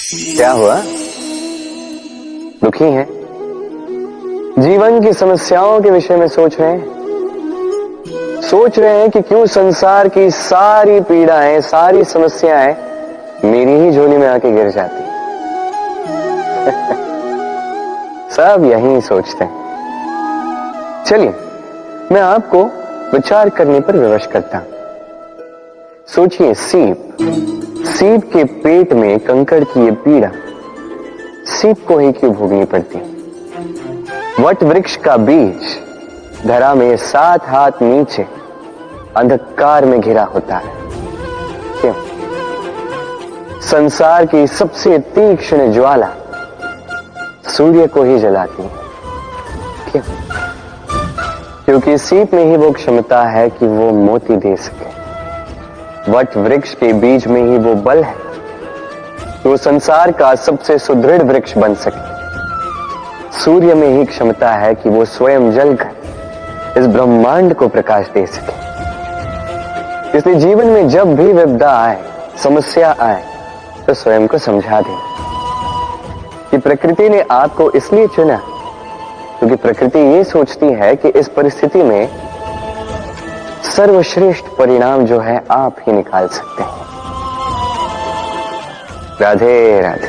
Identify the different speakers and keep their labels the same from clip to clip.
Speaker 1: क्या हुआ? दुखी हैं? जीवन की समस्याओं के विषय में सोच रहे हैं? सोच रहे हैं कि क्यों संसार की सारी पीड़ाएं, सारी समस्याएं मेरी ही झोली में आके गिर जाती सब यही सोचते हैं। चलिए मैं आपको विचार करने पर विवश करता हूं। सोचिए, सीप के पेट में कंकड़ की ये पीड़ा सीप को ही क्यों भोगनी पड़ती है? वट वृक्ष का बीज धरा में 7 हाथ नीचे अंधकार में घिरा होता है। क्यों? संसार की सबसे तीक्ष्ण ज्वाला सूर्य को ही जलाती है। क्यों? क्योंकि सीप में ही वो क्षमता है कि वो मोती दे सके। वट वृक्ष के बीज में ही वो बल है कि वो संसार का सबसे सुदृढ़ वृक्ष बन सके। सूर्य में ही क्षमता है कि वो स्वयं जलकर इस ब्रह्मांड को प्रकाश दे सके। इसलिए जीवन में जब भी विपदा आए, समस्या आए, तो स्वयं को समझा दें कि प्रकृति ने आपको इसलिए चुना क्योंकि प्रकृति ये सोचती है कि इस परिस्थिति में सर्वश्रेष्ठ परिणाम जो है आप ही निकाल सकते हैं। राधे राधे।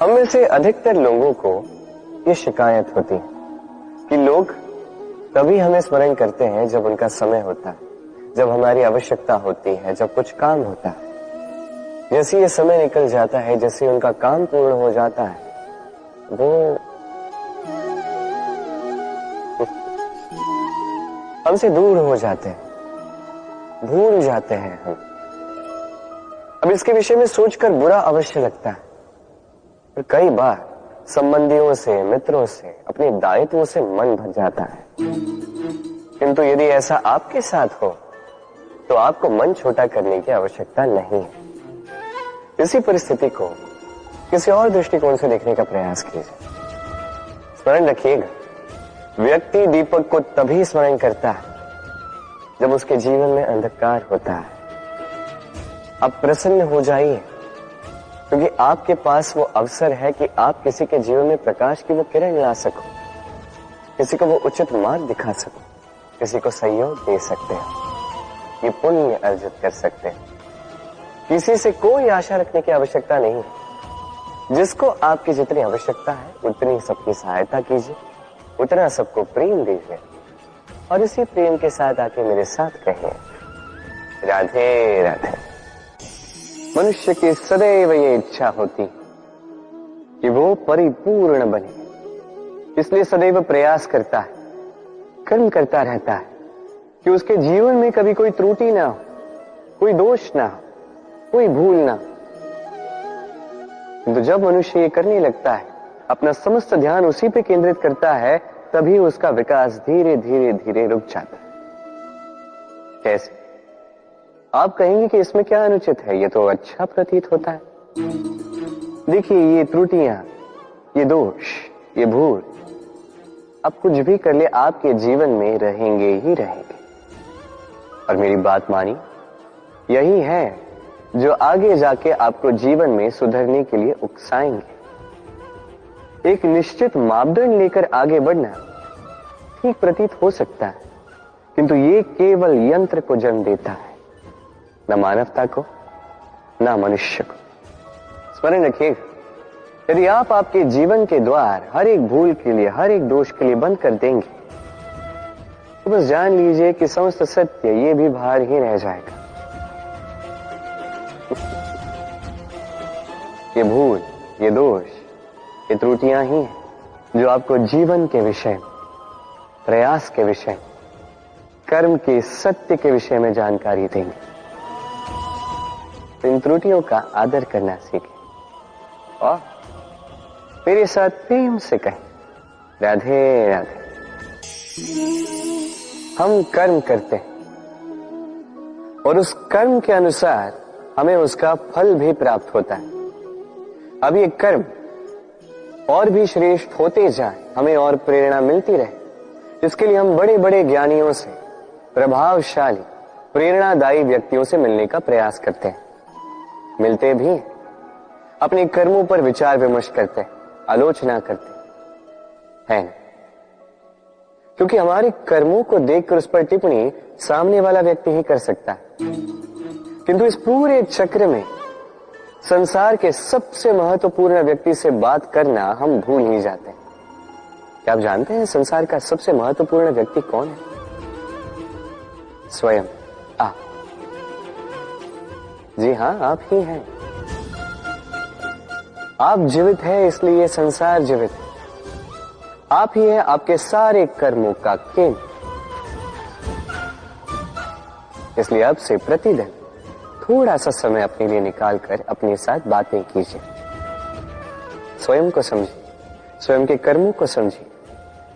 Speaker 1: हम में से अधिकतर लोगों को ये शिकायत होती है कि लोग तभी हमें स्मरण करते हैं जब उनका समय होता है, जब हमारी आवश्यकता होती है, जब कुछ काम होता है। जैसे ये समय निकल जाता है, जैसे उनका काम पूर्ण हो जाता है, वो हमसे दूर हो जाते हैं, भूल जाते हैं हम। अब इसके विषय में सोचकर बुरा अवश्य लगता है, पर कई बार संबंधियों से, मित्रों से, अपने दायित्वों से मन भर जाता है। किंतु यदि ऐसा आपके साथ हो तो आपको मन छोटा करने की आवश्यकता नहीं है। इसी परिस्थिति को किसी और दृष्टिकोण से देखने का प्रयास कीजिए। स्मरण रखिएगा, व्यक्ति दीपक को तभी स्मरण करता है जब उसके जीवन में अंधकार होता है। आप प्रसन्न हो जाइए, क्योंकि आपके पास वो अवसर है कि आप किसी के जीवन में प्रकाश की वो किरण ला सको, किसी को वो उचित मार्ग दिखा सको, किसी को सहयोग दे सकते हैं, ये पुण्य अर्जित कर सकते हैं। किसी से कोई आशा रखने की आवश्यकता नहीं है। जिसको आपकी जितनी आवश्यकता है उतनी सबकी सहायता कीजिए, उतना सबको प्रेम दीजिए, और इसी प्रेम के साथ आके मेरे साथ कहें, राधे राधे। मनुष्य की सदैव ये इच्छा होती कि वो परिपूर्ण बने, इसलिए सदैव प्रयास करता है, कर्म करता रहता है कि उसके जीवन में कभी कोई त्रुटि ना हो, कोई दोष ना हो, कोई भूल ना। किंतु जब मनुष्य ये करने लगता है, अपना समस्त ध्यान उसी पे केंद्रित करता है, तभी उसका विकास धीरे धीरे धीरे रुक जाता है। कैसे? आप कहेंगे कि इसमें क्या अनुचित है, ये तो अच्छा प्रतीत होता है। देखिए, ये त्रुटियां, ये दोष, ये भूल, अब कुछ भी कर ले आपके जीवन में रहेंगे ही रहेंगे। और मेरी बात मानी, यही है जो आगे जाके आपको जीवन में सुधरने के लिए उकसाएंगे। एक निश्चित मापदंड लेकर आगे बढ़ना ठीक प्रतीत हो सकता है, किंतु ये केवल यंत्र को जन्म देता है, न मानवता को, न मनुष्य को। स्मरण रखिएगा, यदि आप आपके जीवन के द्वार हर एक भूल के लिए, हर एक दोष के लिए बंद कर देंगे, तो बस जान लीजिए कि समस्त सत्य ये भी बाहर ही रह जाएगा। ये भूल, ये दोष, ये त्रुटियां ही हैं जो आपको जीवन के विषय, प्रयास के विषय, कर्म के सत्य के विषय में जानकारी देंगे। इन त्रुटियों का आदर करना सीखें और मेरे साथ प्रेम से कहें, राधे राधे। हम कर्म करते हैं और उस कर्म के अनुसार हमें उसका फल भी प्राप्त होता है। अब ये कर्म और भी श्रेष्ठ होते जाए, हमें और प्रेरणा मिलती रहे, इसके लिए हम बड़े बड़े ज्ञानियों से, प्रभावशाली, प्रेरणादायी व्यक्तियों से मिलने का प्रयास करते हैं। मिलते भी हैं, अपने कर्मों पर विचार विमर्श करते हैं, आलोचना करते हैं ना? क्योंकि हमारे कर्मों को देखकर उस पर टिप्पणी सामने वाला व्यक्ति ही कर सकता है, किंतु इस पूरे चक्र में संसार के सबसे महत्वपूर्ण व्यक्ति से बात करना हम भूल ही जाते हैं। क्या आप जानते हैं संसार का सबसे महत्वपूर्ण व्यक्ति कौन है? स्वयं आप। जी हां, आप ही हैं। आप जीवित हैं, इसलिए ये संसार जीवित है। आप ही हैं आपके सारे कर्मों का केंद्र। इसलिए अब से प्रतिदिन थोड़ा सा समय अपने लिए निकालकर अपने साथ बातें कीजिए। स्वयं को समझिए, स्वयं के कर्मों को समझिए।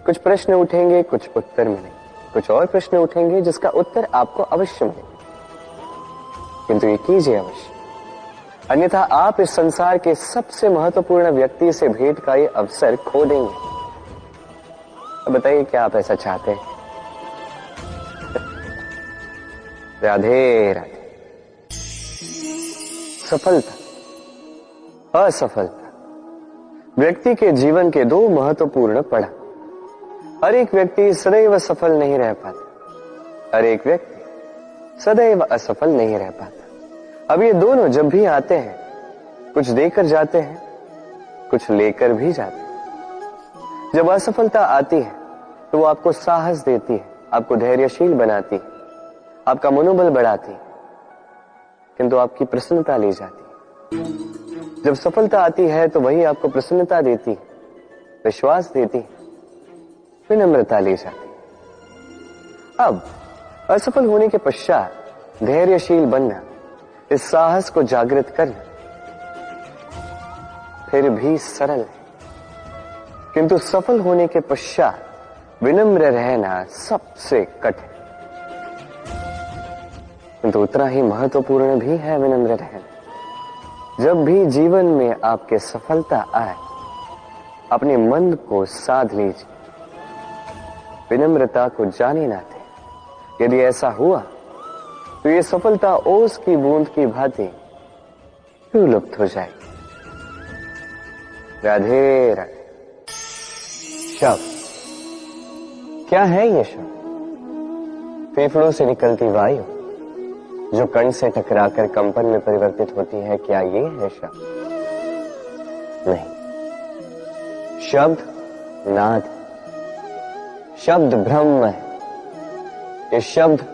Speaker 1: कुछ प्रश्न उठेंगे, कुछ उत्तर मिलेंगे, कुछ और प्रश्न उठेंगे जिसका उत्तर आपको अवश्य मिलेगा, किंतु ये कीजिए अवश्य, अन्यथा आप इस संसार के सबसे महत्वपूर्ण व्यक्ति से भेंट का ये अवसर खो देंगे। अब बताइए, क्या आप ऐसा चाहते हैं? राधे राधे। सफलता, असफलता व्यक्ति के जीवन के दो महत्वपूर्ण पड़ाव। हर एक व्यक्ति सदैव सफल नहीं रह पाता, हर एक व्यक्ति सदैव असफल नहीं रह पाता। अब ये दोनों जब भी आते हैं, कुछ देकर जाते हैं, कुछ लेकर भी जाते हैं। जब असफलता आती है तो वो आपको साहस देती है, आपको धैर्यशील बनाती है, आपका मनोबल बढ़ाती है, किंतु आपकी प्रसन्नता ले जाती है। जब सफलता आती है तो वही आपको प्रसन्नता देती है, विश्वास देती है, विनम्रता ले जाती है। अब असफल होने के पश्चात धैर्यशील बनना, इस साहस को जागृत करना फिर भी सरल है, किंतु सफल होने के पश्चात विनम्र रहना सबसे कठिन, किंतु उतना ही महत्वपूर्ण भी है विनम्र रहना। जब भी जीवन में आपके सफलता आए, अपने मन को साध लीजिए, विनम्रता को जाने ना दें। यदि ऐसा हुआ तो ये सफलता ओस की बूंद की भांति लुप्त हो जाएगी। राधे राधे। शब्द क्या है? ये शब्द फेफड़ों से निकलती वायु जो कण से टकराकर कंपन में परिवर्तित होती है, क्या ये है शब्द? नहीं, शब्द नाद, शब्द ब्रह्म है। ये शब्द